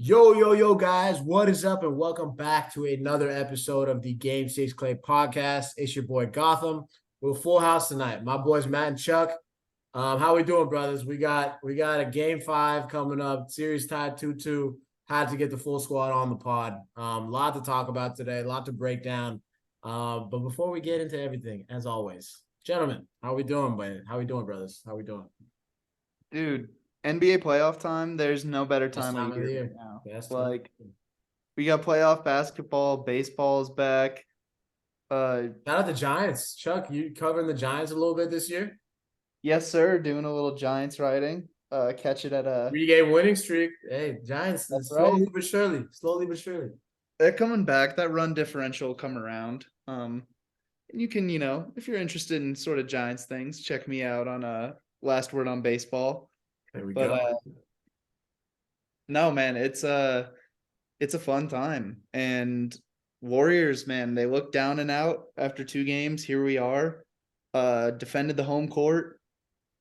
Yo, guys, what is up? And welcome back to another episode of the Game 6 Clay podcast. It's your boy Gotham. We're full house tonight. My boys Matt and Chuck. How we doing, brothers? We got a game 5 coming up. Series tied 2-2. Had to get the full squad on the pod. A lot to talk about today, a lot to break down. But before we get into everything, as always, gentlemen, how we doing, man? How we doing, brothers? How we doing? Dude, NBA playoff time, there's no better Best time of time of year the right year. now. Best time. Like, we got playoff basketball, baseball's back. Shout out the Giants. Chuck, you covering the Giants a little bit this year? Yes, sir, doing a little Giants riding. Catch it at a 3-game winning streak. Hey, Giants, That's slowly right. but surely. Slowly but surely. They're coming back. That run differential will come around. And you can, if you're interested in sort of Giants things, check me out on Last Word on Baseball. There we But go. no, man, it's a fun time. And Warriors, man, they look down and out after 2 games. Here we are. Defended the home court.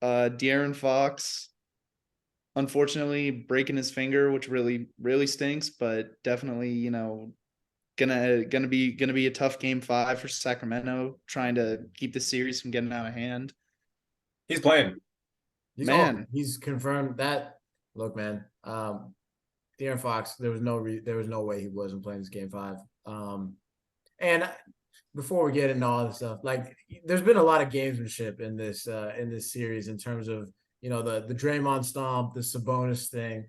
De'Aaron Fox, unfortunately, breaking his finger, which really stinks, but definitely, gonna be a tough game 5 for Sacramento, trying to keep the series from getting out of hand. He's playing. Man, He's confirmed that. Look, man. De'Aaron Fox, there was no way he wasn't playing this game 5. And before we get into all this stuff, like there's been a lot of gamesmanship in this series in terms of the Draymond stomp, the Sabonis thing.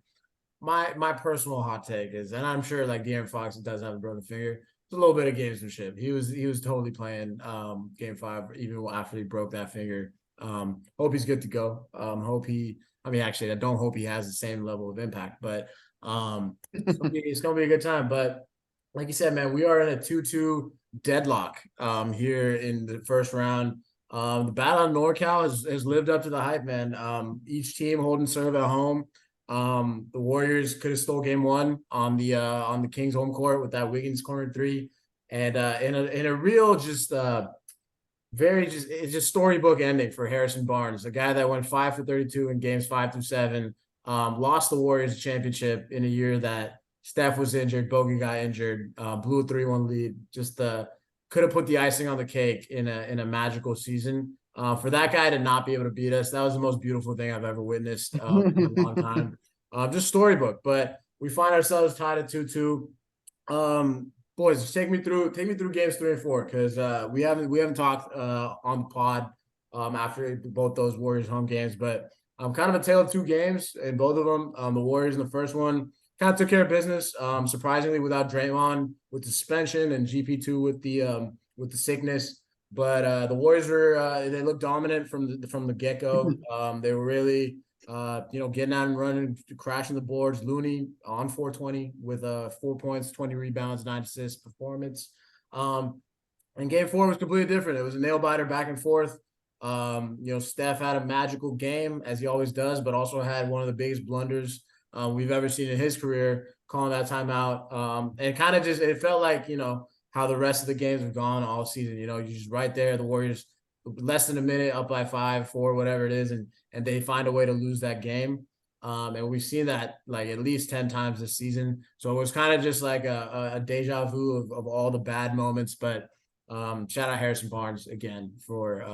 My personal hot take is, and I'm sure like De'Aaron Fox does have a broken finger. It's a little bit of gamesmanship. He was totally playing game 5 even after he broke that finger. Hope he's good to go. Actually, I don't hope he has the same level of impact, but it's gonna be a good time. But like you said, man, we are in a 2-2 deadlock here in the first round. The battle of NorCal has lived up to the hype, man. Each team holding serve at home. The Warriors could have stole game 1 on the Kings home court with that Wiggins corner 3. And in a real it's just storybook ending for Harrison Barnes, a guy that went 5 for 32 in games 5 through 7. Lost the Warriors championship in a year that Steph was injured, Bogut got injured, blew a 3-1 lead. Just could have put the icing on the cake in a magical season. For that guy to not be able to beat us, that was the most beautiful thing I've ever witnessed in a long time. Just storybook, but we find ourselves tied at 2-2. Boys, take me through games 3 and 4 because we haven't talked on the pod after both those Warriors home games, but kind of a tale of 2 games in both of them. The Warriors in the first one kind of took care of business, surprisingly without Draymond with the suspension and GP2 with the sickness. But the Warriors they looked dominant from the get go. They were really getting out and running, crashing the boards. Looney on 420 with 4 points, 20 rebounds, 9 assists performance. And game 4 was completely different. It was a nail biter back and forth. Steph had a magical game as he always does, but also had one of the biggest blunders we've ever seen in his career, calling that timeout. And kind of it felt like, how the rest of the games have gone all season. You're just right there. The Warriors less than a minute up by 5, 4, whatever it is. And they find a way to lose that game. And we've seen that like at least 10 times this season. So it was kind of just like a deja vu of all the bad moments. But shout out Harrison Barnes again for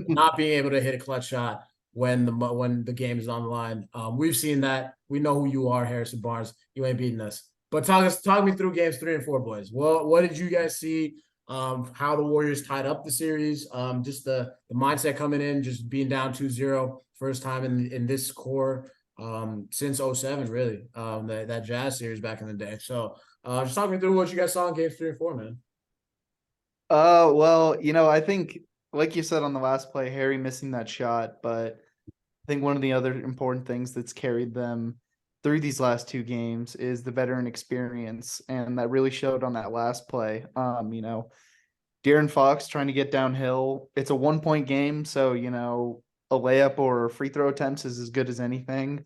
not being able to hit a clutch shot when the game is on the line. We've seen that. We know who you are, Harrison Barnes. You ain't beating us. But talk me through games 3 and 4, boys. Well, what did you guys see? How the Warriors tied up the series, just the mindset coming in, just being down 2-0, first time in this core since 07, really, that Jazz series back in the day. So just talk me through what you guys saw in games 3 and 4, man. well, I think, like you said on the last play, Harry missing that shot, but I think one of the other important things that's carried them through these last 2 games is the veteran experience, and that really showed on that last play. De'Aaron Fox trying to get downhill. It's a 1-point game, so a layup or free throw attempts is as good as anything.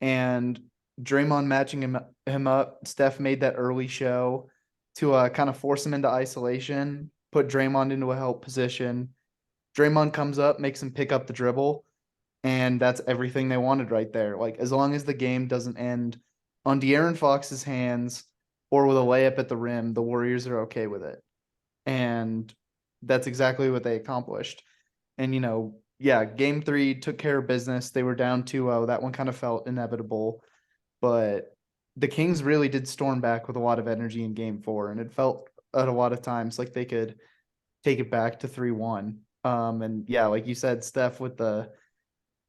And Draymond matching him up. Steph made that early show to kind of force him into isolation, put Draymond into a help position. Draymond comes up, makes him pick up the dribble, and that's everything they wanted right there. Like, as long as the game doesn't end on De'Aaron Fox's hands or with a layup at the rim, the Warriors are okay with it. And that's exactly what they accomplished. And, yeah, game 3 took care of business. They were down 2-0. That one kind of felt inevitable. But the Kings really did storm back with a lot of energy in game 4. And it felt at a lot of times like they could take it back to 3-1. And yeah, like you said, Steph with the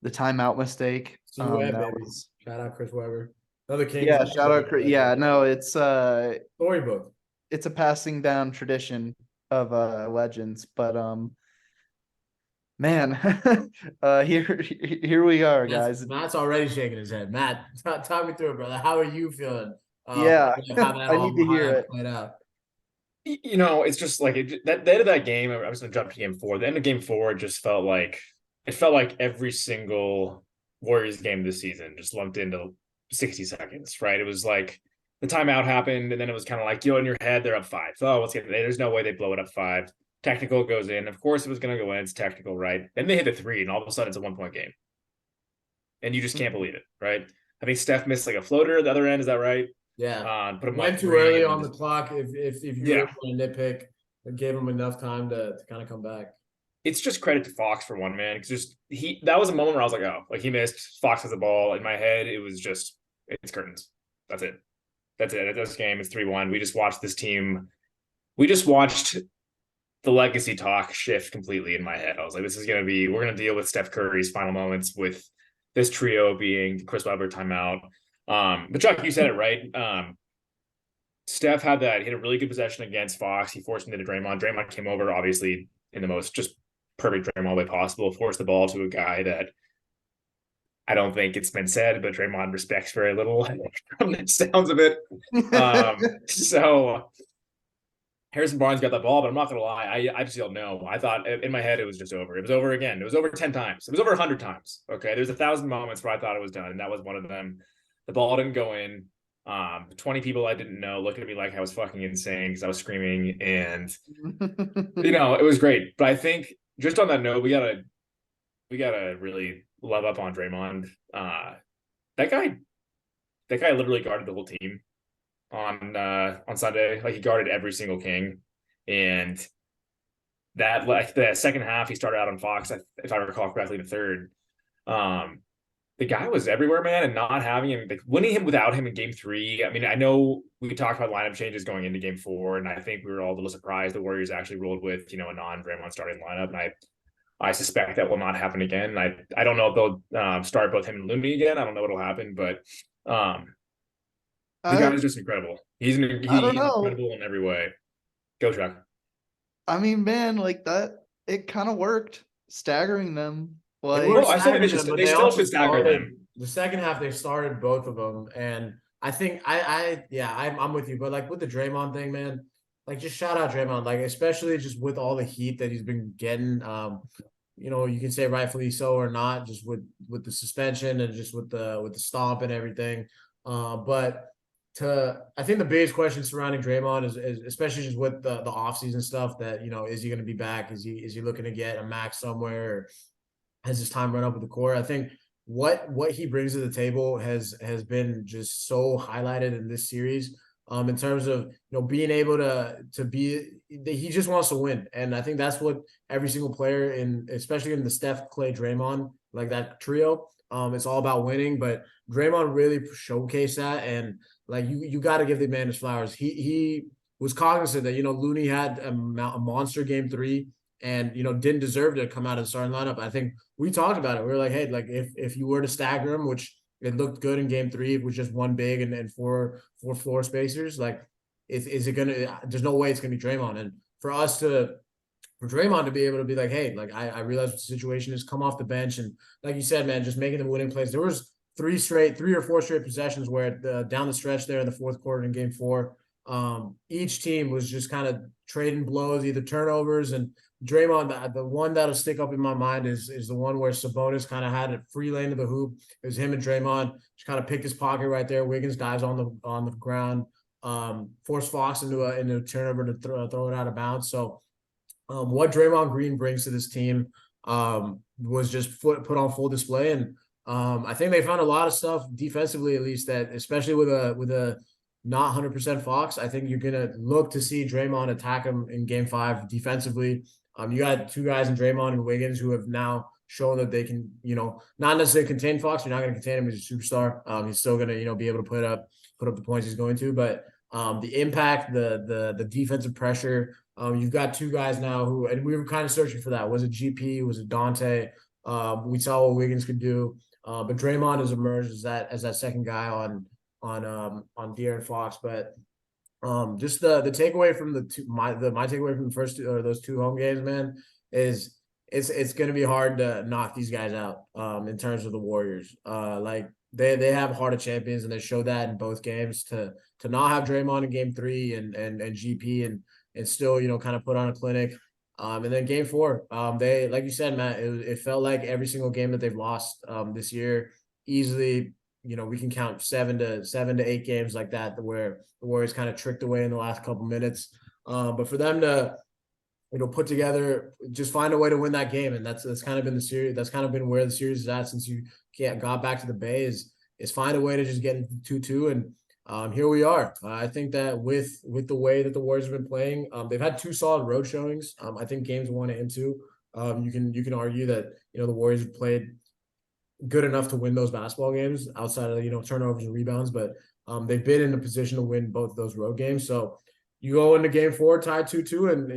timeout mistake. See Webb, That baby. was Shout out Chris Webber. Another Kings. yeah, shout out. Yeah, no, Storybook. it's a passing down tradition of legends, but man, here we are, guys. Matt's already shaking his head. Matt, talk me through it, brother. How are you feeling? Yeah, How that I need to how hear that it. played out. It's just like that the end of that game. I was gonna jump to game 4. The end of game 4 just felt like every single Warriors game this season just lumped into 60 seconds, right? It was like the timeout happened, and then it was kind of like, in your head, they're up 5. Oh, let's get there's no way they blow it up 5. Technical goes in. Of course, it was going to go in. It's technical, right? Then they hit the 3, and all of a sudden, it's a 1-point game, and you just can't believe it, right? I think Steph missed like a floater at the other end. Is that right? Yeah. Put him Went up too 3 early and on just, the clock. If you really want to nitpick, it gave him enough time to kind of come back. It's just credit to Fox for one, man. Because that was a moment where I was like, oh, like he missed. Fox has the ball. In my head, it was just it's curtains. That's it. This game is 3-1. We just watched this team. We just watched the legacy talk shift completely in my head. I was like, we're gonna deal with Steph Curry's final moments with this trio being Chris Webber timeout. But Chuck, you said it right. Steph he had a really good possession against Fox. He forced him into Draymond. Draymond came over, obviously, in the most just perfect Draymond way possible, forced the ball to a guy that I don't think it's been said, but Draymond respects very little from the sounds of it. So Harrison Barnes got that ball, but I'm not going to lie. I just don't know. I thought in my head it was just over. It was over again. It was over 10 times. It was over 100 times. Okay. There's 1,000 moments where I thought it was done, and that was one of them. The ball didn't go in. 20 people I didn't know looked at me like I was fucking insane because I was screaming, and it was great. But I think just on that note, we gotta really love up on Draymond. That guy literally guarded the whole team on Sunday. Like, he guarded every single King, and that, like, the second half he started out on Fox, if I recall correctly, the third. The guy was everywhere, man, and not having him, like, winning him without him in game 3. I mean, I know we talked about lineup changes going into game 4, and I think we were all a little surprised the Warriors actually rolled with, a non-Draymond starting lineup, and I suspect that will not happen again. I don't know if they'll start both him and Looney again. I don't know what'll happen, but the guy is just incredible. He's incredible in every way. Go, Chuck. I mean, man, like that, it kind of worked, staggering them. Like, I said they still should stagger them. The second half, they started both of them, and I think I'm with you. But like with the Draymond thing, man, like just shout out Draymond, like especially just with all the heat that he's been getting. You can say rightfully so or not, just with the suspension and just with the stomp and everything. But I think the biggest question surrounding Draymond is especially just with the offseason stuff that, is he going to be back? Is he looking to get a max somewhere? Or has his time run up with the core? I think what he brings to the table has been just so highlighted in this series. In terms of being able to be, he just wants to win, and I think that's what every single player especially in the Steph, Klay, Draymond, like that trio, it's all about winning. But Draymond really showcased that, and like you got to give the man his flowers. He was cognizant that Looney had a monster game 3, and didn't deserve to come out of the starting lineup. I think we talked about it. We were like, hey, like if you were to stagger him, which it looked good in game 3, it was just one big and then four floor spacers. Like, is it gonna? There's no way it's gonna be Draymond. And for Draymond to be able to be like, hey, like I realize what the situation is. Come off the bench, and like you said, man, just making the winning plays. There was 3 or 4 straight possessions where down the stretch there in the fourth quarter in game 4, each team was just kind of trading blows, either turnovers. And Draymond, the one that'll stick up in my mind is the one where Sabonis kind of had a free lane to the hoop. It was him and Draymond just kind of picked his pocket right there. Wiggins dives on the ground, forced Fox into a turnover to throw it out of bounds. So what Draymond Green brings to this team was just put on full display. And I think they found a lot of stuff defensively, at least, that especially with a not 100% Fox. I think you're gonna look to see Draymond attack him in Game 5 defensively. You got two guys in Draymond and Wiggins who have now shown that they can, not necessarily contain Fox. You're not going to contain him as a superstar. He's still going to, be able to put up the points he's going to. But the impact, the defensive pressure. You've got two guys now who, and we were kind of searching for that. Was it GP? Was it Dante? We saw what Wiggins could do. But Draymond has emerged as that second guy on De'Aaron Fox. But just the takeaway from my takeaway from the first two, or those two home games, man, is it's going to be hard to knock these guys out in terms of the Warriors. Like they have heart of champions, and they showed that in both games. To not have Draymond in Game 3 and GP and still kind of put on a clinic. And then Game 4, they, like you said, Matt, it felt like every single game that they've lost this year easily. We can count 7 to 8 games like that where the Warriors kind of tricked away in the last couple minutes. But for them to, put together, just find a way to win that game, and that's kind of been the series. That's kind of been where the series is at since you got back to the Bay. Is find a way to just get into 2-2, and here we are. I think that with the way that the Warriors have been playing, they've had 2 solid road showings. I think games 1 and 2. You can argue that the Warriors have played good enough to win those basketball games outside of turnovers and rebounds, but they've been in a position to win both of those road games. So you go into Game 4 tied 2-2, and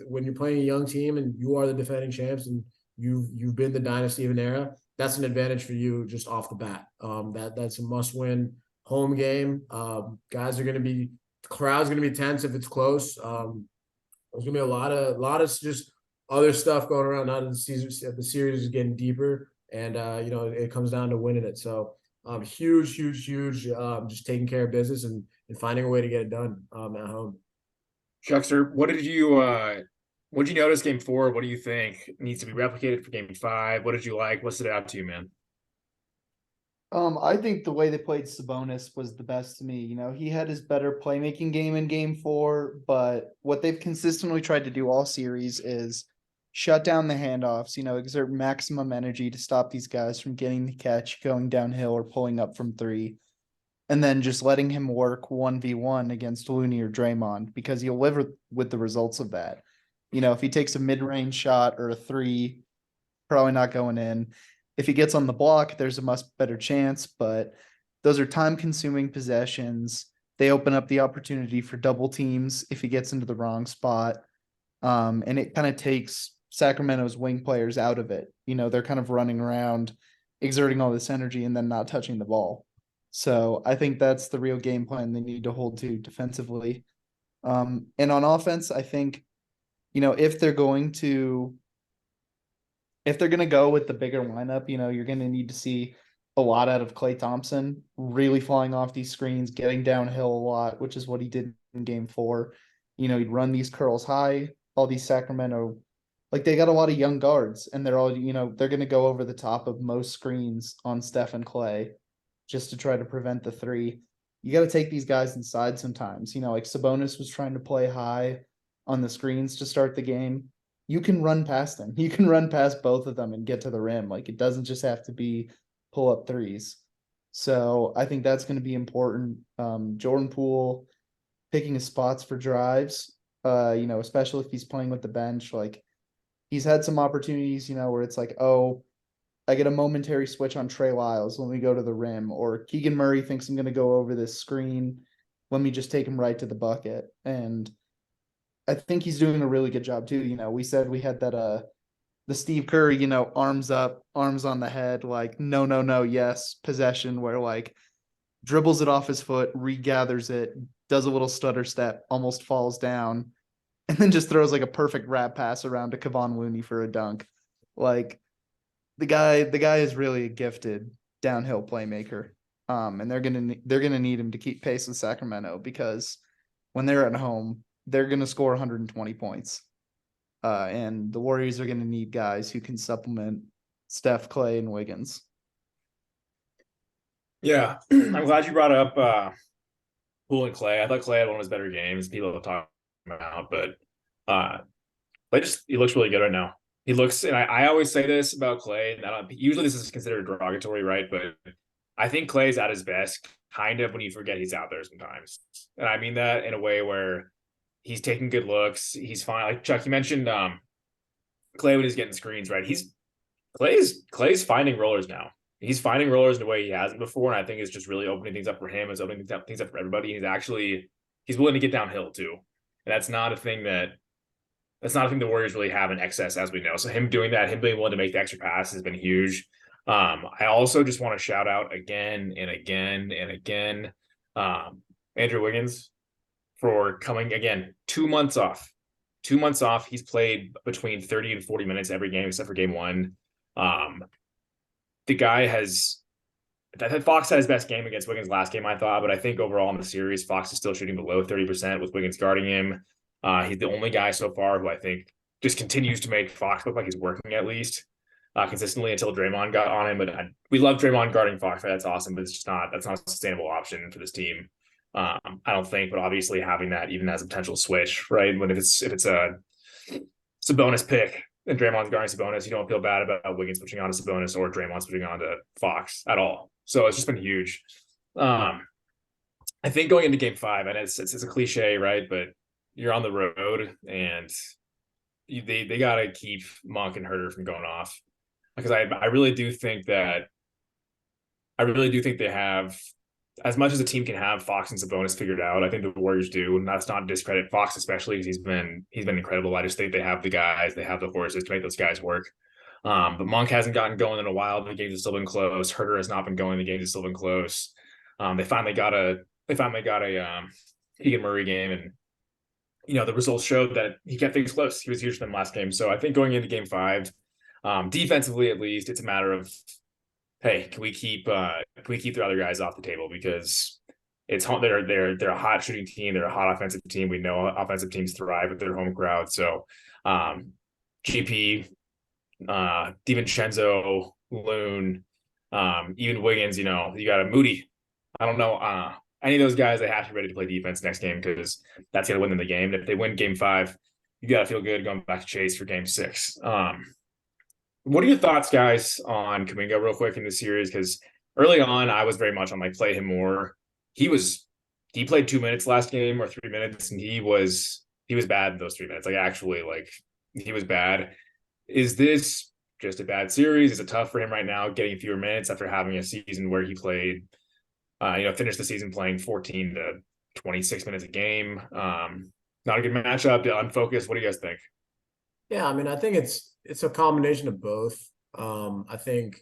when you're playing a young team and you are the defending champs and you've been the dynasty of an era, that's an advantage for you just off the bat. That's a must-win home game. Guys are going to be, the crowd's going to be tense if it's close. There's going to be a lot of just other stuff going around. Now that the series is getting deeper. And, it comes down to winning it. So huge, just taking care of business and finding a way to get it done at home. Chuckster, what did you notice Game 4? What do you think needs to be replicated for Game 5? What did you like? What stood out to you, man? I think the way they played Sabonis was the best to me. He had his better playmaking game in Game 4, but what they've consistently tried to do all series is shut down the handoffs, exert maximum energy to stop these guys from getting the catch, going downhill, or pulling up from 3. And then just letting him work 1v1 against Looney or Draymond, because he'll live with the results of that. If he takes a mid-range shot or a 3, probably not going in. If he gets on the block, there's a much better chance, but those are time-consuming possessions. They open up the opportunity for double teams if he gets into the wrong spot. And it kind of takes Sacramento's wing players out of it. They're kind of running around, exerting all this energy and then not touching the ball. So I think that's the real game plan they need to hold to defensively. And on offense, I think, if they're going to go with the bigger lineup, you're going to need to see a lot out of Klay Thompson, really flying off these screens, getting downhill a lot, which is what he did in Game 4. He'd run these curls high. All these Sacramento, they got a lot of young guards, and they're all, they're going to go over the top of most screens on Steph and Klay just to try to prevent the 3. You got to take these guys inside sometimes. Sabonis was trying to play high on the screens to start the game. You can run past them. You can run past both of them and get to the rim. It doesn't just have to be pull up 3s. So I think that's going to be important. Jordan Poole picking his spots for drives, especially if he's playing with the bench. He's had some opportunities, where it's I get a momentary switch on Trey Lyles. Let me go to the rim. Or Keegan Murray thinks I'm going to go over this screen. Let me just take him right to the bucket. And I think he's doing a really good job too. We said we had that the Steve Kerr, arms up, arms on the head, no, yes, possession, where dribbles it off his foot, regathers it, does a little stutter step, almost falls down, and then just throws a perfect wrap pass around to Kevon Looney for a dunk. The guy is really a gifted downhill playmaker. And they're gonna need him to keep pace with Sacramento, because when they're at home, they're gonna score 120 points. And the Warriors are gonna need guys who can supplement Steph, Klay, and Wiggins. Yeah, I'm glad you brought up Poole and Klay. I thought Klay had one of his better games. People have talked about, but he looks really good right now. He looks, and I always say this about Klay, and usually this is considered derogatory, right? But I think Klay's at his best kind of when you forget he's out there sometimes. And I mean that in a way where he's taking good looks. He's fine. Like Chuck, you mentioned Klay when he's getting screens, right? Klay's finding rollers now. He's finding rollers in a way he hasn't before, and I think it's just really opening things up for him. It's opening things up for everybody. He's willing to get downhill too, and that's not a thing the Warriors really have in excess, as we know. So him doing that, him being willing to make the extra pass has been huge. I also just want to shout out again and again and again, Andrew Wiggins for coming again 2 months off. 2 months off. He's played between 30 and 40 minutes every game except for game one. The guy has. I think Fox had his best game against Wiggins last game, I thought, but I think overall in the series, Fox is still shooting below 30% with Wiggins guarding him. He's the only guy so far who I think just continues to make Fox look like he's working at least consistently until Draymond got on him. But we love Draymond guarding Fox. Right? That's awesome, but that's not a sustainable option for this team. I don't think, but obviously having that even as a potential switch, right? When if it's a Sabonis pick and Draymond's guarding Sabonis, you don't feel bad about Wiggins switching on to Sabonis or Draymond switching on to Fox at all. So it's just been huge. I think going into game 5, and it's a cliche, right? But you're on the road and they got to keep Monk and Herter from going off, because I really do think they have, as much as a team can have Fox and Sabonis figured out. I think the Warriors do, and that's not to discredit Fox, especially because he's been incredible. I just think they have the guys, they have the horses to make those guys work. But Monk hasn't gotten going in a while. The games have still been close. Herter has not been going. The games have still been close. They finally got a Keegan Murray game, and the results showed that he kept things close. He was huge for them last game. So I think going into game 5, defensively at least, it's a matter of, hey, can we keep the other guys off the table, because they're a hot shooting team, they're a hot offensive team. We know offensive teams thrive with their home crowd. So GP, DiVincenzo, Loon, even Wiggins, you got a Moody. I don't know. Any of those guys, they have to be ready to play defense next game, because that's going to win them the game. If they win game 5, you got to feel good going back to Chase for game 6. What are your thoughts, guys, on Kuminga real quick in this series? Because early on, I was very much on play him more. He played 2 minutes last game or 3 minutes, and he was bad in those 3 minutes. He was bad. Is this just a bad series? Is it tough for him right now getting fewer minutes after having a season where he played, finished the season playing 14 to 26 minutes a game? Not a good matchup, unfocused. What do you guys think? Yeah, I mean, I think it's a combination of both. I think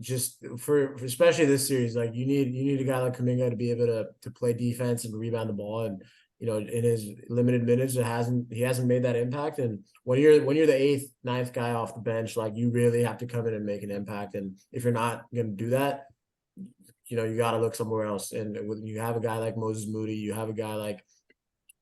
just for especially this series, like you need a guy like Kuminga to be able to play defense and rebound the ball, and in his limited minutes, he hasn't made that impact. And when you're the 8th, 9th guy off the bench, like you really have to come in and make an impact. And if you're not going to do that, you got to look somewhere else. And when you have a guy like Moses Moody, you have a guy like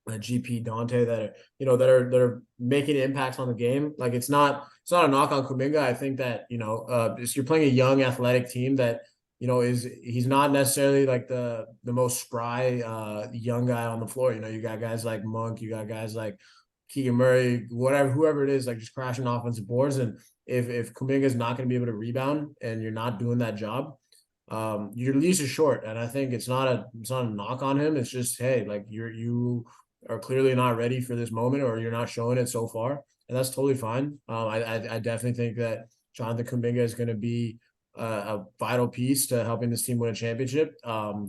GP Dante that are making impacts on the game. Like it's not a knock on Kuminga. I think that you're playing a young athletic team that he's not necessarily like the most spry young guy on the floor. You got guys like Monk, you got guys like Keegan Murray, whoever it is, like just crashing offensive boards. And if Kuminga is not going to be able to rebound and you're not doing that job, your leash is short. And I think it's not a knock on him. It's just, hey, like you are clearly not ready for this moment, or you're not showing it so far, and that's totally fine. I definitely think that Jonathan Kuminga is going to be a vital piece to helping this team win a championship.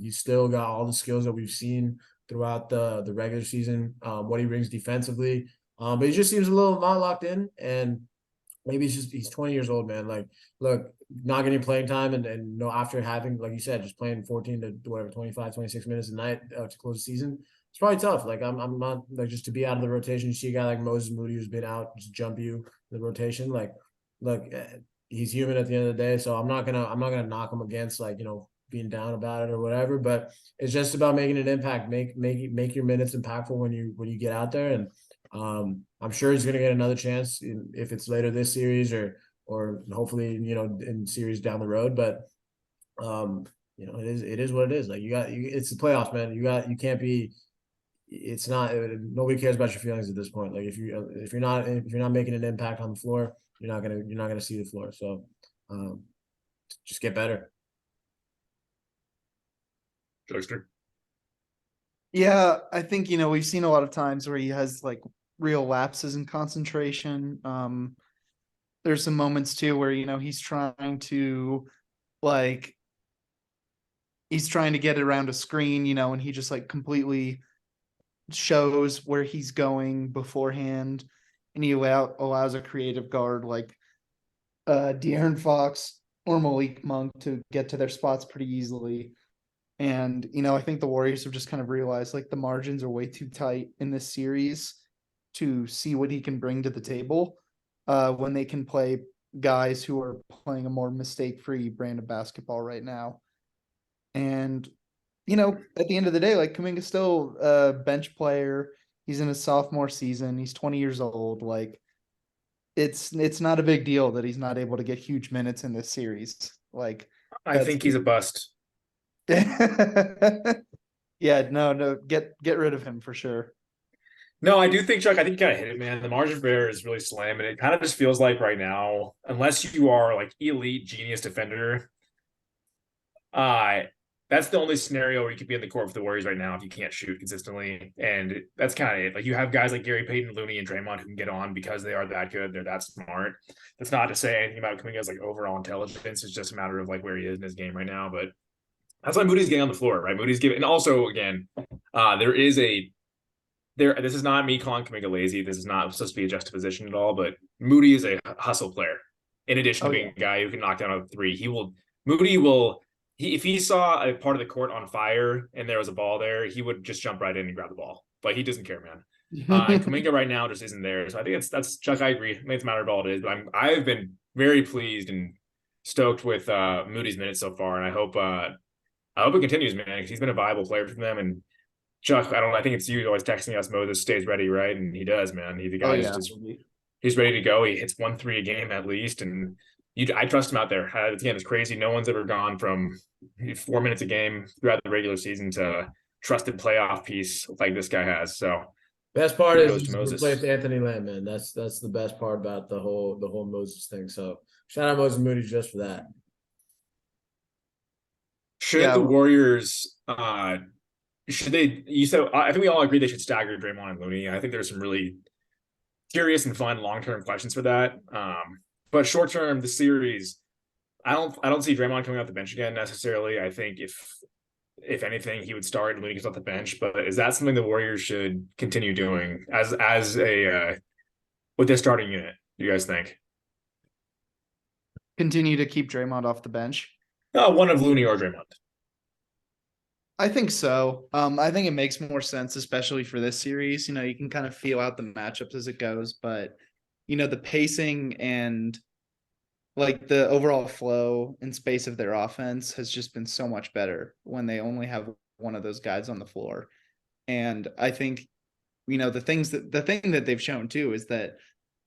He's still got all the skills that we've seen throughout the regular season, what he brings defensively, but he just seems a little not locked in, and maybe he's 20 years old, man. Like, look, not getting playing time and after having, like you said, just playing 14 to whatever, 25, 26 minutes a night to close the season, it's probably tough. Like I'm not like, just to be out of the rotation. You see a guy like Moses Moody who's been out, just jump you in the rotation. Like, look, he's human at the end of the day. So I'm not gonna knock him against being down about it or whatever. But it's just about making an impact. Make your minutes impactful when you get out there. And I'm sure he's gonna get another chance if it's later this series or hopefully in series down the road. But it is what it is. Like it's the playoffs, man. You can't be it's not, nobody cares about your feelings at this point. Like if you're not making an impact on the floor, you're not gonna see the floor. So just get better. Jokester. Yeah, I think we've seen a lot of times where he has like real lapses in concentration. There's some moments too where he's trying to like get around a screen, and he just like completely shows where he's going beforehand, and he allows a creative guard like De'Aaron Fox or Malik Monk to get to their spots pretty easily. And I think the Warriors have just kind of realized like the margins are way too tight in this series to see what he can bring to the table when they can play guys who are playing a more mistake-free brand of basketball right now. And at the end of the day, like Kuminga's still a bench player. He's in his sophomore season. He's 20 years old. Like it's not a big deal that he's not able to get huge minutes in this series. Like I think he's a bust. yeah, no, get rid of him for sure. No, I do think, Chuck, I think you gotta hit it, man. The margin for error is really slim, and it kind of just feels like right now, unless you are like elite genius defender, that's the only scenario where you could be in the court for the Warriors right now if you can't shoot consistently. And that's kind of it. Like you have guys like Gary Payton, Looney, and Draymond who can get on because they are that good, they're that smart. That's not to say anything about Kuminga's like overall intelligence. It's just a matter of like where he is in his game right now. But that's why Moody's getting on the floor, right? Moody's giving, and also again, this is not me calling Kuminga lazy. This is not supposed to be a juxtaposition at all, but Moody is a hustle player. In addition to being a guy who can knock down a three, if he saw a part of the court on fire and there was a ball there, he would just jump right in and grab the ball. Like he doesn't care, man. And Kuminga right now just isn't there. So I think that's Chuck. I agree. I think it's a matter of all it is, but I've been very pleased and stoked with Moody's minutes so far, and I hope it continues, man, because he's been a viable player for them. And Chuck, I think it's you always texting us, Moses stays ready, right? And he does, man. He's the guy he's ready to go. He hits 1-3 a game at least. And I trust him out there. Again, it's crazy. No one's ever gone from 4 minutes a game throughout the regular season to trusted playoff piece like this guy has. So best part is he's replaced Anthony Lamb, man. That's the best part about the whole Moses thing. So shout out Moses Moody just for that. Should the Warriors should they I think we all agree they should stagger Draymond and Looney. I think there's some really curious and fun long-term questions for that. But short-term, the series, I don't see Draymond coming off the bench again necessarily. I think if anything, he would start and Looney gets off the bench. But is that something the Warriors should continue doing as a with their starting unit? Do you guys think? Continue to keep Draymond off the bench? One of Looney or Draymond. I think so. I think it makes more sense, especially for this series. You can kind of feel out the matchups as it goes, but the pacing and like the overall flow and space of their offense has just been so much better when they only have one of those guys on the floor. And I think, the thing that they've shown too is that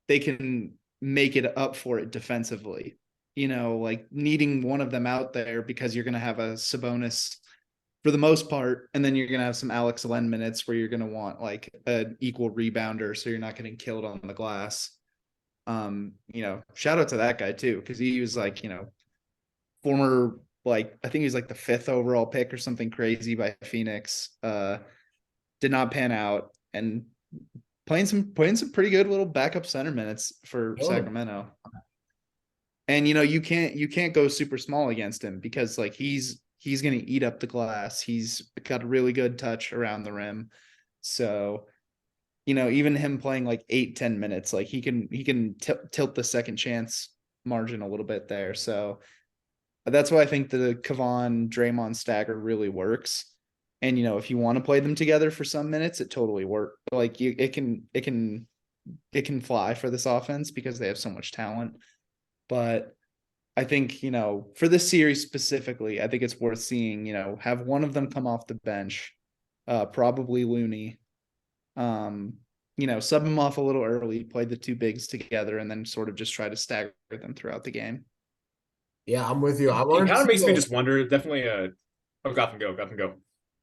they can make it up for it defensively. Like needing one of them out there because you're going to have a Sabonis for the most part, and then you're going to have some Alex Len minutes where you're going to want like an equal rebounder so you're not getting killed on the glass. Shout out to that guy too, because he was like, former, like I think he was like the 5th overall pick or something crazy by Phoenix. Did not pan out, and playing some pretty good little backup center minutes for Sacramento. And you can't go super small against him because like he's going to eat up the glass. He's got a really good touch around the rim. So, even him playing like 8-10 minutes, like he can tilt the second chance margin a little bit there. So that's why I think the Kevon Draymond stagger really works. And, if you want to play them together for some minutes, it totally works. Like it can fly for this offense because they have so much talent. But I think, for this series specifically, I think it's worth seeing, have one of them come off the bench, probably Looney, sub him off a little early, play the two bigs together, and then sort of just try to stagger them throughout the game. Yeah, I'm with you. It kind of makes me just wonder, definitely, Gotham go.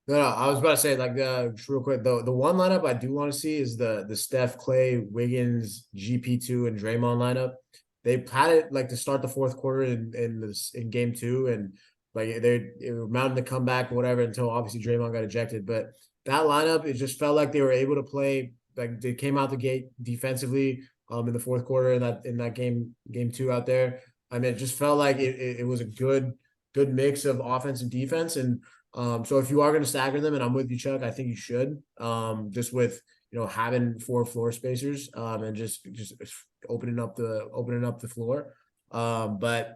No, I was about to say like just real quick. The one lineup I do want to see is the Steph, Klay, Wiggins, GP2, and Draymond lineup. They had it like to start the fourth quarter in game two, and like they were mounting the comeback or whatever until obviously Draymond got ejected. But that lineup, it just felt like they were able to play like they came out the gate defensively in the fourth quarter in that game two out there. I mean, it just felt like it was a good mix of offense and defense. And so if you are going to stagger them, and I'm with you, Chuck, I think you should. Just with having four floor spacers, and just opening up the floor. But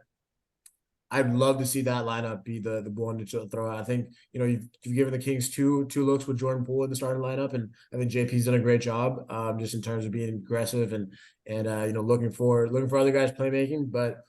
I'd love to see that lineup be the one to throw out. I think you've given the Kings two looks with Jordan Poole in the starting lineup, and I think JP's done a great job, just in terms of being aggressive and looking for other guys playmaking, but.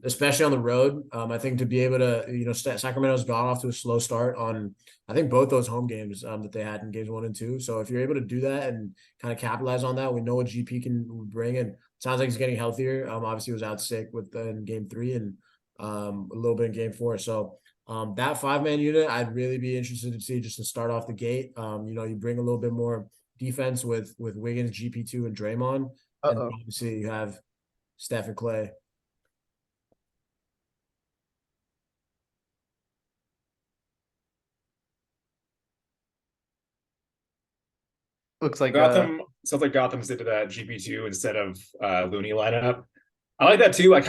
Especially on the road. I think to be able to, Sacramento's gone off to a slow start on, I think both those home games that they had in games 1 and 2. So if you're able to do that and kind of capitalize on that, we know what GP can bring, and it sounds like he's getting healthier. Obviously he was out sick in game 3 and a little bit in game 4. So that 5-man unit, I'd really be interested to see just to start off the gate. You bring a little bit more defense with Wiggins, GP2, and Draymond, and obviously you have Steph and Klay. Looks like Gotham sounds like Gotham's into that GP2 instead of Looney lineup. I like that too. I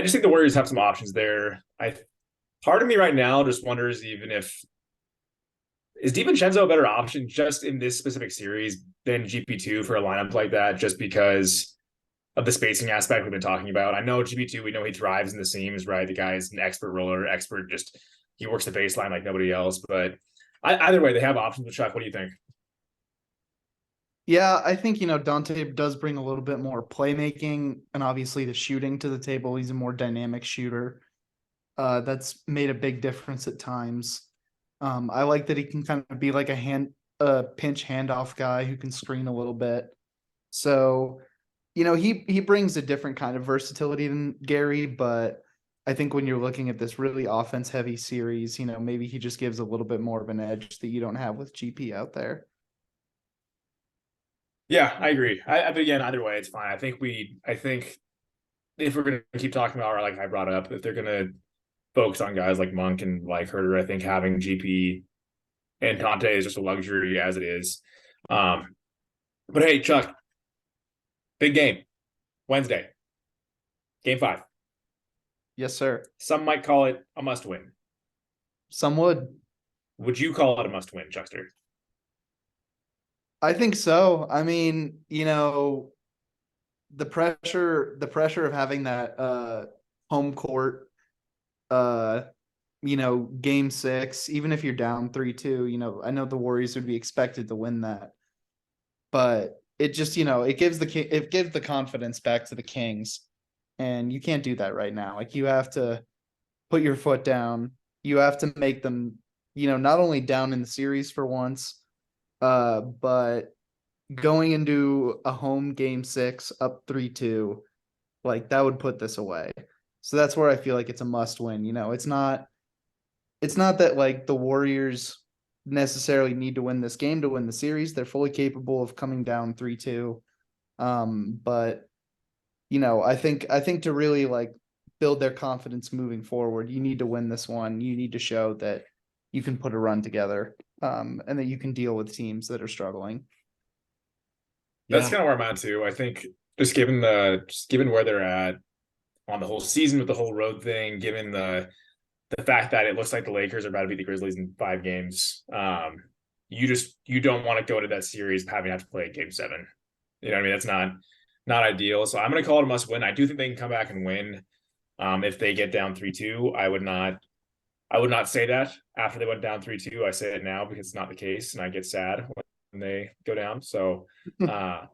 just think the Warriors have some options there. Part of me right now just wonders even if is DiVincenzo a better option just in this specific series than GP2 for a lineup like that, just because of the spacing aspect we've been talking about. I know GP2, we know he thrives in the seams, right? The guy is an expert roller, he works the baseline like nobody else. But either way, they have options. Chuck, what do you think? Yeah, I think, Dante does bring a little bit more playmaking and obviously the shooting to the table. He's a more dynamic shooter. That's made a big difference at times. I like that he can kind of be like a pinch handoff guy who can screen a little bit. So, he brings a different kind of versatility than Gary, but I think when you're looking at this really offense heavy series, maybe he just gives a little bit more of an edge that you don't have with GP out there. Yeah, I agree. But again, either way, it's fine. I think if we're going to keep talking about, like I brought up, if they're going to focus on guys like Monk and like Herter, I think having GP and Dante is just a luxury as it is. But hey, Chuck, big game, Wednesday, game 5. Yes, sir. Some might call it a must win. Some would. Would you call it a must win, Chuckster? I think so. I mean, the pressure of having that home court game 6, even if you're down 3-2, I know the Warriors would be expected to win that. But it just, it gives the confidence back to the Kings. And you can't do that right now. Like, you have to put your foot down. You have to make them, not only down in the series for once, but going into a home game 6 up 3-2, like that would put this away. So that's where I feel like it's a must win. It's not that like the Warriors necessarily need to win this game to win the series. They're fully capable of coming down 3-2. But I think to really like build their confidence moving forward, you need to win this one. You need to show that you can put a run together, and that you can deal with teams that are struggling. That's kind of where I'm at too. I think just given where they're at on the whole season with the whole road thing, given the fact that it looks like the Lakers are about to beat the Grizzlies in 5 games, you don't want to go to that series having to play game 7. You know what I mean? That's not ideal. So I'm going to call it a must win. I do think they can come back and win. If they get down 3-2, I would not say that after they went down 3-2. I say it now because it's not the case, and I get sad when they go down. So, but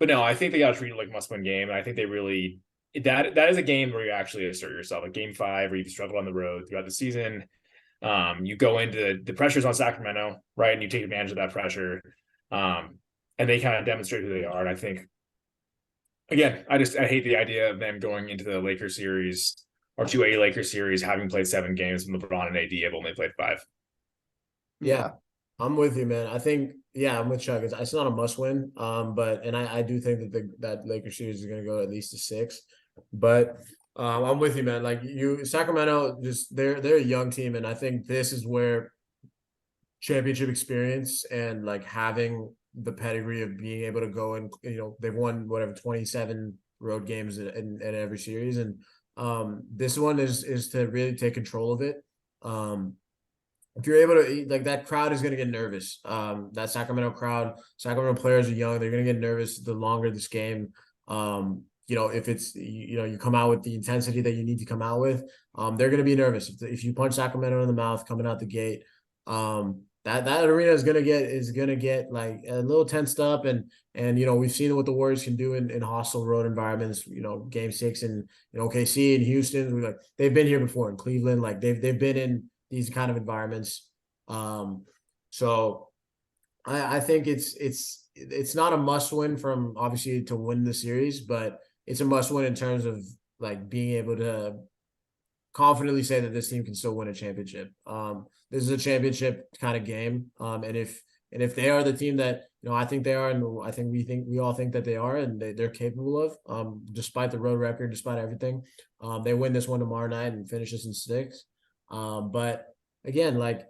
no, I think they got to treat it like a must-win game, and I think they really that is a game where you actually assert yourself. Like game 5, where you've struggled on the road throughout the season. You go into the pressures on Sacramento, right, and you take advantage of that pressure, and they kind of demonstrate who they are. And I think, again, I hate the idea of them going into the Lakers series or to a Lakers series having played 7 games when LeBron and AD have only played 5. Yeah, I'm with you, man. I think, yeah, I'm with Chuck. It's not a must win. But and I do think that that Lakers series is gonna go at least to 6. But I'm with you, man. Like Sacramento, just they're a young team, and I think this is where championship experience and like having the pedigree of being able to go and they've won whatever 27 road games in every series, and this one is to really take control of it. If you're able to, like, that crowd is going to get nervous. That Sacramento crowd, Sacramento players are young. They're going to get nervous the longer this game. If it's, you come out with the intensity that you need to come out with, they're going to be nervous. If you punch Sacramento in the mouth coming out the gate, that arena is going to get like a little tensed up, and we've seen what the Warriors can do in hostile road environments. Game 6 in OKC and Houston, they've been here before in Cleveland. Like they've been in these kind of environments. So I think it's not a must win from obviously to win the series, but it's a must win in terms of like being able to confidently say that this team can still win a championship. This is a championship kind of game. And if they are the team that I think they are, and I think we all think that they are, and they're capable of, despite the road record, despite everything, they win this one tomorrow night and finish this in 6. But again, like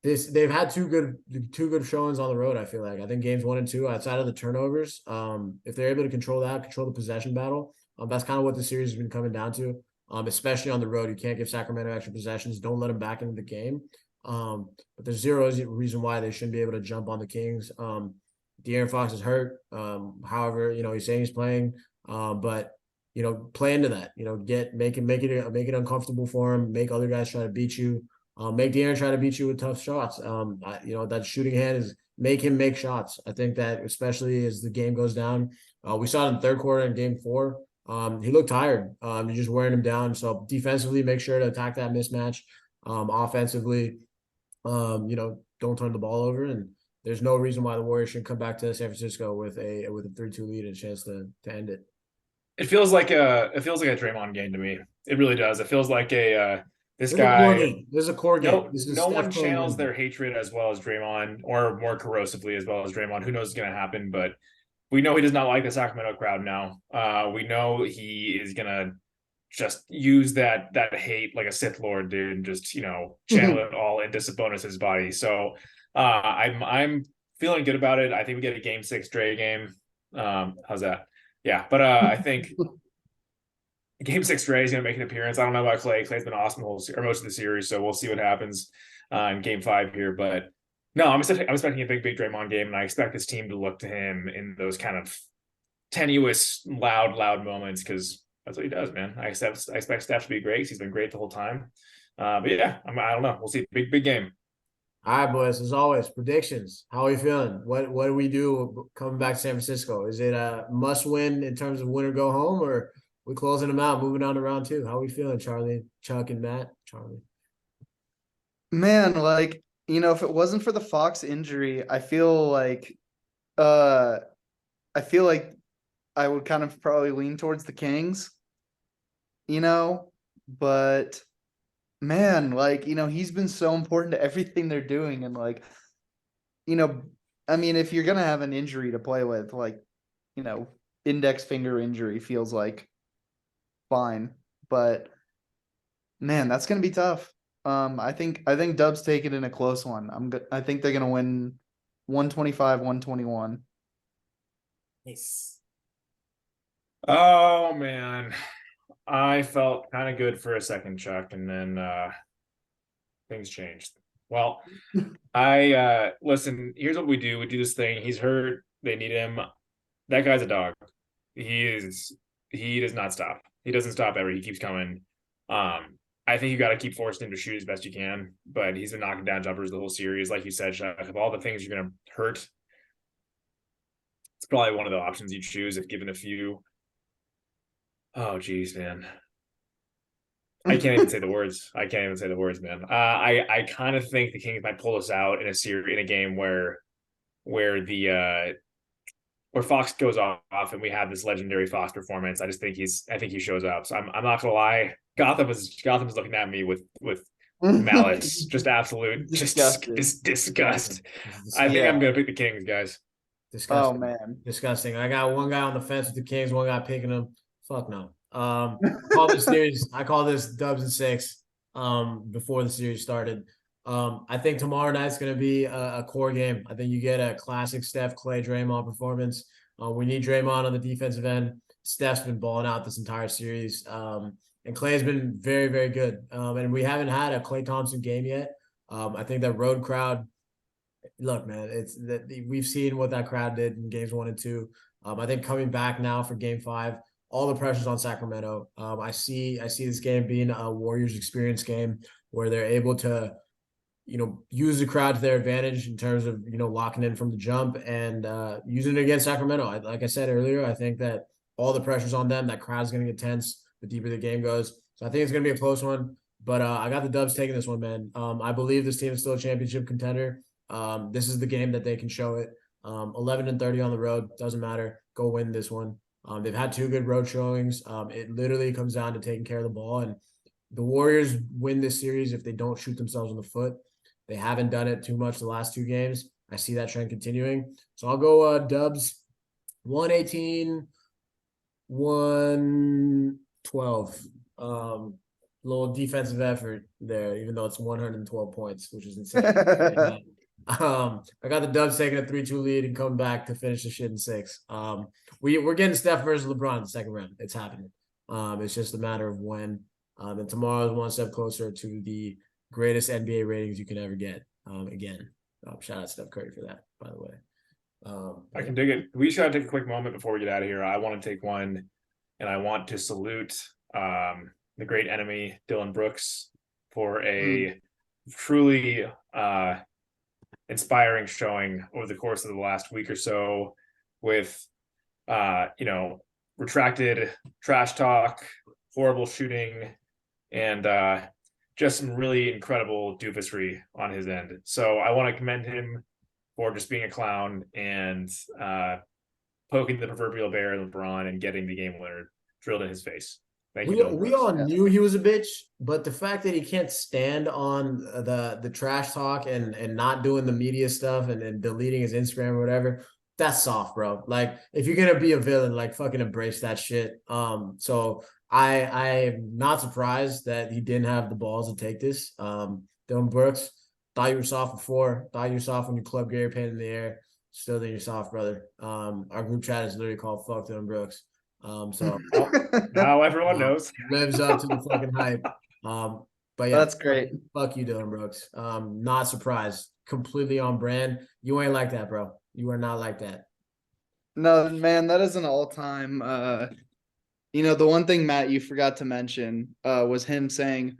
they've had two good showings on the road. I feel like I think games 1 and 2, outside of the turnovers, if they're able to control the possession battle, that's kind of what the series has been coming down to. Especially on the road, you can't give Sacramento extra possessions. Don't let them back into the game. But there's zero reason why they shouldn't be able to jump on the Kings. De'Aaron Fox is hurt. However, he's saying he's playing. But play into that. Make it uncomfortable for him. Make other guys try to beat you. Make De'Aaron try to beat you with tough shots. That shooting hand is make him make shots. I think that especially as the game goes down, we saw it in the third quarter in Game 4. He looked tired. You're just wearing him down. So defensively, make sure to attack that mismatch. Offensively, don't turn the ball over. And there's no reason why the Warriors should come back to San Francisco with a 3-2 lead and a chance to end it. It feels like a Draymond game to me. It really does. It feels like this This guy. is a core game. No one channels their hatred as well as Draymond, or more corrosively as well as Draymond. Who knows what's going to happen? But we know he does not like the Sacramento crowd now. We know he is going to just use that hate like a Sith Lord, dude, and just channel it all into Sabonis's body. So I'm feeling good about it. I think we get a Game 6 Dre game. How's that? Yeah, but I think Game 6 Dre is going to make an appearance. I don't know about Klay. Klay's been awesome most of the series, so we'll see what happens in Game 5 here. But no, I'm expecting a big Draymond game, and I expect this team to look to him in those kind of tenuous, loud moments, because that's what he does, man. I expect Steph to be great. He's been great the whole time. But yeah, I don't know. We'll see. Big game. All right, boys. As always, predictions. How are we feeling? What do we do coming back to San Francisco? Is it a must win in terms of win or go home, or we closing them out, moving on to round 2? How are we feeling, Charlie, Chuck, and Matt? Charlie. Man, like, if it wasn't for the Fox injury, I feel like I would kind of probably lean towards the Kings, but man, like, he's been so important to everything they're doing. And like, I mean, if you're going to have an injury to play with, like, index finger injury feels like fine, but man, that's going to be tough. I think Dub's taking in a close one. I think they're going to win 125-121. Nice. Oh man, I felt kind of good for a second, Chuck, and then things changed. Well, I listen, here's what we do. We do this thing. He's hurt. They need him. That guy's a dog. He does not stop. He doesn't stop ever. He keeps coming. I think you got to keep forcing him to shoot as best you can, but he's been knocking down jumpers the whole series. Like you said, Chuck, of all the things you're going to hurt, it's probably one of the options you choose if given a few. Oh, geez, man. I can't even say the words. Man. I kind of think the Kings might pull us out in a game where Fox goes off and we have this legendary Fox performance. I think he shows up. So I'm not gonna lie. Gotham is looking at me with malice, just absolute, Disgusted. just disgust. It's I think Yeah. I'm gonna pick the Kings, guys. Oh disgusting. man. Disgusting. I got one guy on the fence with the Kings, one guy picking them. Fuck no. Call this series. I call this Dubs and 6. Before the series started. I think tomorrow night's going to be a core game. I think you get a classic Steph, Klay, Draymond performance. We need Draymond on the defensive end. Steph's been balling out this entire series. And Klay's been very, very good. And we haven't had a Klay Thompson game yet. I think that road crowd. Look, man, it's that we've seen what that crowd did in games 1 and 2. I think coming back now for game 5, all the pressure's on Sacramento. I see this game being a Warriors experience game where they're able to, use the crowd to their advantage in terms of, locking in from the jump and using it against Sacramento. Like I said earlier, I think that all the pressure's on them. That crowd's going to get tense the deeper the game goes. So I think it's going to be a close one. But I got the Dubs taking this one, man. I believe this team is still a championship contender. This is the game that they can show it. 11-30 on the road, doesn't matter. Go win this one. They've had 2 good road showings. It literally comes down to taking care of the ball. And the Warriors win this series if they don't shoot themselves in the foot. They haven't done it too much the last 2 games. I see that trend continuing. So I'll go Dubs 118, 112. Little defensive effort there, even though it's 112 points, which is insane. I got the Dubs taking a 3-2 lead and coming back to finish the shit in 6. We're getting Steph versus LeBron in the second round. It's happening. It's just a matter of when. And tomorrow is one step closer to the greatest NBA ratings you can ever get. Again, shout out Steph Curry for that, by the way. I can dig it. We should take a quick moment before we get out of here. I want to take one, and I want to salute the great enemy Dylan Brooks for a truly inspiring showing over the course of the last week or so with retracted trash talk, horrible shooting, and just some really incredible doofusry on his end. So I want to commend him for just being a clown and poking the proverbial bear in LeBron and getting the game winner drilled in his face. Thank you. We all knew he was a bitch, but the fact that he can't stand on the trash talk and not doing the media stuff and deleting his Instagram or whatever, that's soft, bro. Like if you're gonna be a villain, like fucking embrace that shit. So I'm not surprised that he didn't have the balls to take this. Dylan Brooks, thought you were soft before, thought you were soft when you club Gary Payne in the air. Still think you're soft, brother. Our group chat is literally called Fuck Dylan Brooks. So now everyone knows. Lives up to the fucking hype. But yeah, That's great. Fuck you, Dylan Brooks. Not surprised. Completely on brand. You ain't like that, bro. You are not like that. No, man, that is an all-time. The one thing, Matt, you forgot to mention was him saying,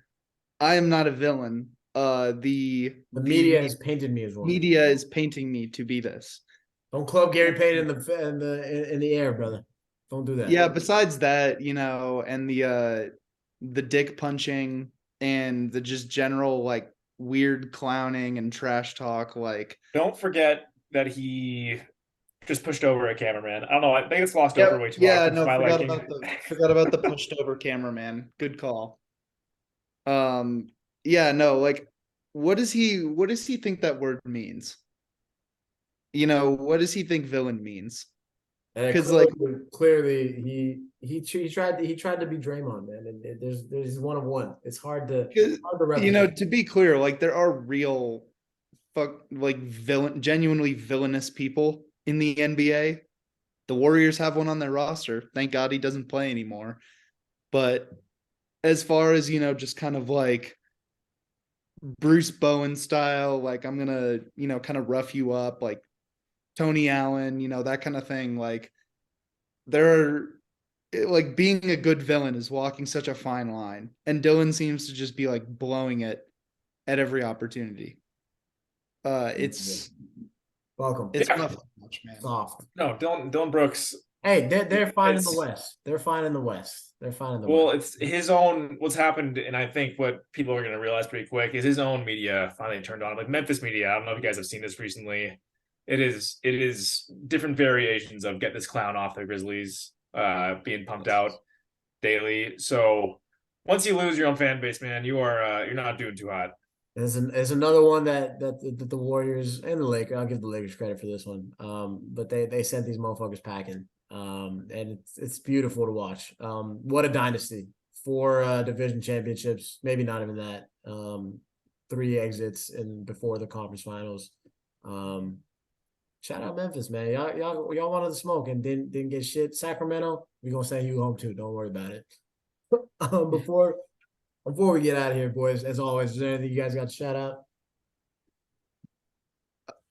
"I am not a villain. The media has painted me as one. Media is painting me to be this." Don't club Gary Payne in the air, brother. Don't do that. Yeah. Besides that, and the dick punching and the just general like weird clowning and trash talk. Like, don't forget that he just pushed over a cameraman. I don't know. I think it's glossed over way too much. Yeah, no, forgot about the pushed over cameraman. Good call. Yeah, no, like what does he think that word means? What does he think villain means? Because clearly he tried to be Draymond, man, and there's one of one. It's hard to replicate. To be clear, like there are real genuinely villainous people in the NBA. The Warriors have one on their roster. Thank God he doesn't play anymore. But as far as, just kind of like Bruce Bowen style, like I'm going to, kind of rough you up, like Tony Allen, that kind of thing. Like like being a good villain is walking such a fine line. And Dylan seems to just be like blowing it at every opportunity. It's welcome. It's rough to watch, man. Soft. No, Dylan Brooks. Hey, they're fine in the West. They're fine in the West. They're fine in the West. Well, it's his own. What's happened, and I think what people are going to realize pretty quick is his own media finally turned on. Like Memphis media. I don't know if you guys have seen this recently. It is different variations of get this clown off the Grizzlies being pumped out daily. So Once you lose your own fan base, man, you're not doing too hot. There's another one that the Warriors and the Lakers. I'll give the Lakers credit for this one. But they sent these motherfuckers packing. And it's beautiful to watch. What a dynasty. 4 division championships, maybe not even that. 3 exits and before the conference finals. Shout out Memphis, man. Y'all wanted to smoke and didn't get shit. Sacramento, we're gonna send you home too. Don't worry about it. Before we get out of here, boys, as always, is there anything you guys got to shout out?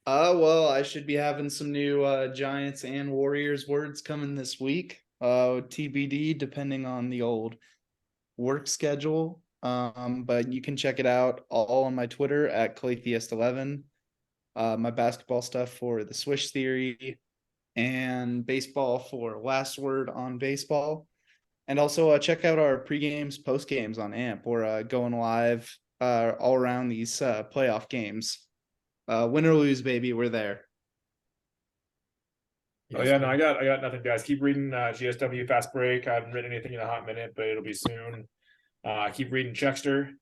Well, I should be having some new Giants and Warriors words coming this week. TBD, depending on the old work schedule. But you can check it out all on my Twitter at ClayTheist11. My basketball stuff for the Swish Theory and baseball for Last Word on Baseball. And also check out our pre-games, post-games on AMP. We're going live all around these playoff games. Win or lose, baby, we're there. Oh yeah, no, I got nothing, guys. Keep reading GSW Fast Break. I haven't written anything in a hot minute, but it'll be soon. Keep reading Checkster.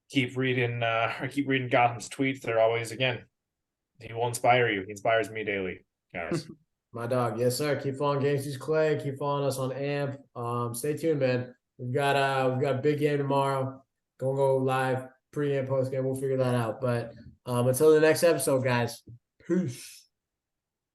Keep reading Gotham's tweets. They're always, again, he will inspire you. He inspires me daily, guys. My dog, yes sir. Keep following Gangsters Clay. Keep following us on AMP. Stay tuned, man. We've got a big game tomorrow. Gonna go live pre and post game. We'll figure that out. But until the next episode, guys. Peace.